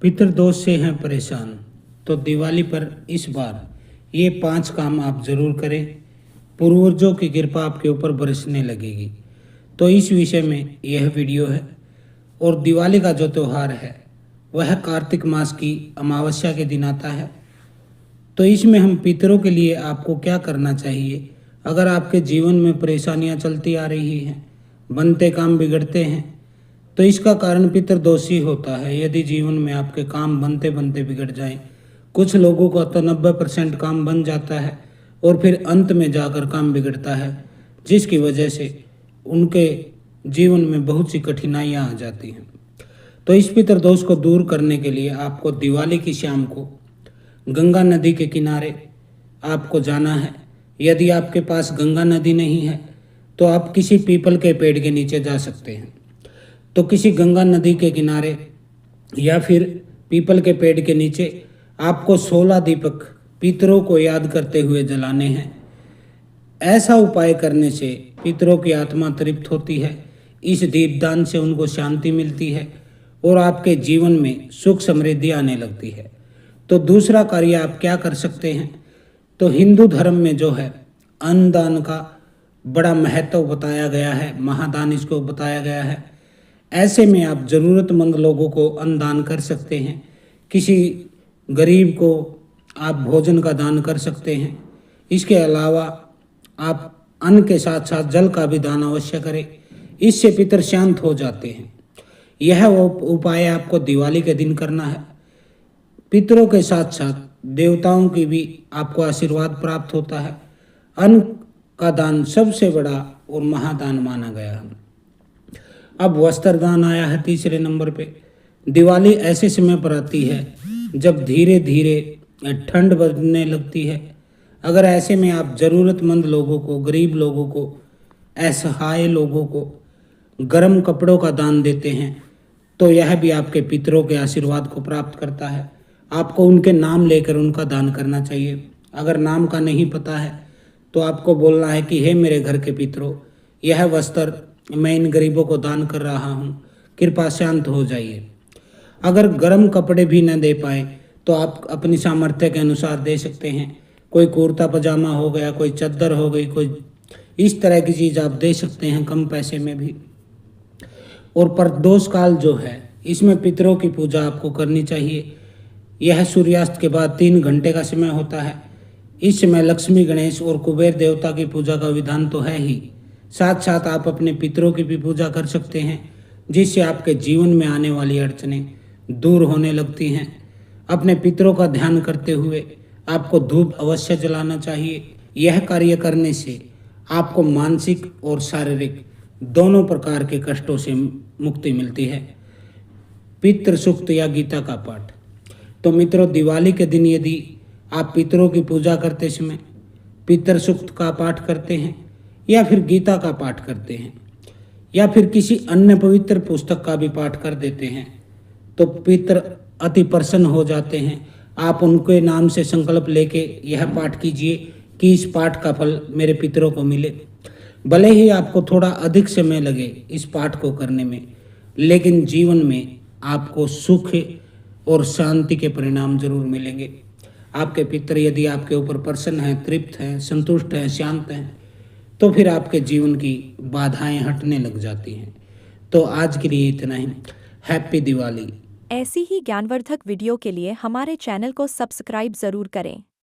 पितृदोष से हैं परेशान तो दिवाली पर इस बार ये 5 काम आप जरूर करें। पूर्वजों की कृपा आपके ऊपर बरसने लगेगी। तो इस विषय में यह वीडियो है। और दिवाली का जो त्यौहार है वह कार्तिक मास की अमावस्या के दिन आता है। तो इसमें हम पितरों के लिए आपको क्या करना चाहिए। अगर आपके जीवन में परेशानियां चलती आ रही हैं, बनते काम बिगड़ते हैं, तो इसका कारण पितृदोषी होता है। यदि जीवन में आपके काम बनते बनते बिगड़ जाएं, कुछ लोगों का तो 90% काम बन जाता है और फिर अंत में जाकर काम बिगड़ता है, जिसकी वजह से उनके जीवन में बहुत सी कठिनाइयां आ जाती हैं। तो इस पितृदोष को दूर करने के लिए आपको दिवाली की शाम को गंगा नदी के किनारे आपको जाना है। यदि आपके पास गंगा नदी नहीं है तो आप किसी पीपल के पेड़ के नीचे जा सकते हैं। तो किसी गंगा नदी के किनारे या फिर पीपल के पेड़ के नीचे आपको 16 दीपक पितरों को याद करते हुए जलाने हैं। ऐसा उपाय करने से पितरों की आत्मा तृप्त होती है। इस दीपदान से उनको शांति मिलती है और आपके जीवन में सुख समृद्धि आने लगती है। तो दूसरा कार्य आप क्या कर सकते हैं। तो हिंदू धर्म में जो है अन्नदान का बड़ा महत्व बताया गया है, महादान इसको बताया गया है। ऐसे में आप ज़रूरतमंद लोगों को अन्नदान कर सकते हैं। किसी गरीब को आप भोजन का दान कर सकते हैं। इसके अलावा आप अन्न के साथ साथ जल का भी दान अवश्य करें। इससे पितर शांत हो जाते हैं। यह वो उपाय आपको दिवाली के दिन करना है। पितरों के साथ साथ देवताओं की भी आपको आशीर्वाद प्राप्त होता है। अन्न का दान सबसे बड़ा और महादान माना गया है। अब वस्त्र दान आया है तीसरे नंबर पे। दिवाली ऐसे समय पर आती है जब धीरे धीरे ठंड बढ़ने लगती है। अगर ऐसे में आप ज़रूरतमंद लोगों को, गरीब लोगों को, असहाय लोगों को गर्म कपड़ों का दान देते हैं तो यह भी आपके पितरों के आशीर्वाद को प्राप्त करता है। आपको उनके नाम लेकर उनका दान करना चाहिए। अगर नाम का नहीं पता है तो आपको बोलना है कि हे मेरे घर के पितरों, यह वस्त्र मैं इन गरीबों को दान कर रहा हूँ, कृपा शांत हो जाइए। अगर गर्म कपड़े भी न दे पाए तो आप अपनी सामर्थ्य के अनुसार दे सकते हैं। कोई कुर्ता पजामा हो गया, कोई चादर हो गई, कोई इस तरह की चीज़ आप दे सकते हैं कम पैसे में भी। और प्रदोष काल जो है इसमें पितरों की पूजा आपको करनी चाहिए। यह सूर्यास्त के बाद 3 घंटे का समय होता है। इस समय लक्ष्मी, गणेश और कुबेर देवता की पूजा का विधान तो है ही, साथ साथ आप अपने पितरों की भी पूजा कर सकते हैं, जिससे आपके जीवन में आने वाली अड़चनें दूर होने लगती हैं। अपने पितरों का ध्यान करते हुए आपको धूप अवश्य जलाना चाहिए। यह कार्य करने से आपको मानसिक और शारीरिक दोनों प्रकार के कष्टों से मुक्ति मिलती है। पितृ सूक्त या गीता का पाठ। तो मित्रों, दिवाली के दिन यदि आप पितरों की पूजा करते समय पितृ सूक्त का पाठ करते हैं या फिर गीता का पाठ करते हैं या फिर किसी अन्य पवित्र पुस्तक का भी पाठ कर देते हैं तो पितर अति प्रसन्न हो जाते हैं। आप उनके नाम से संकल्प लेके यह पाठ कीजिए कि इस पाठ का फल मेरे पितरों को मिले। भले ही आपको थोड़ा अधिक समय लगे इस पाठ को करने में, लेकिन जीवन में आपको सुख और शांति के परिणाम जरूर मिलेंगे। आपके पितर यदि आपके ऊपर प्रसन्न हैं, तृप्त हैं, संतुष्ट हैं, शांत हैं, तो फिर आपके जीवन की बाधाएं हटने लग जाती हैं। तो आज के लिए इतना ही। हैप्पी दिवाली। ऐसी ही ज्ञानवर्धक वीडियो के लिए हमारे चैनल को सब्सक्राइब जरूर करें।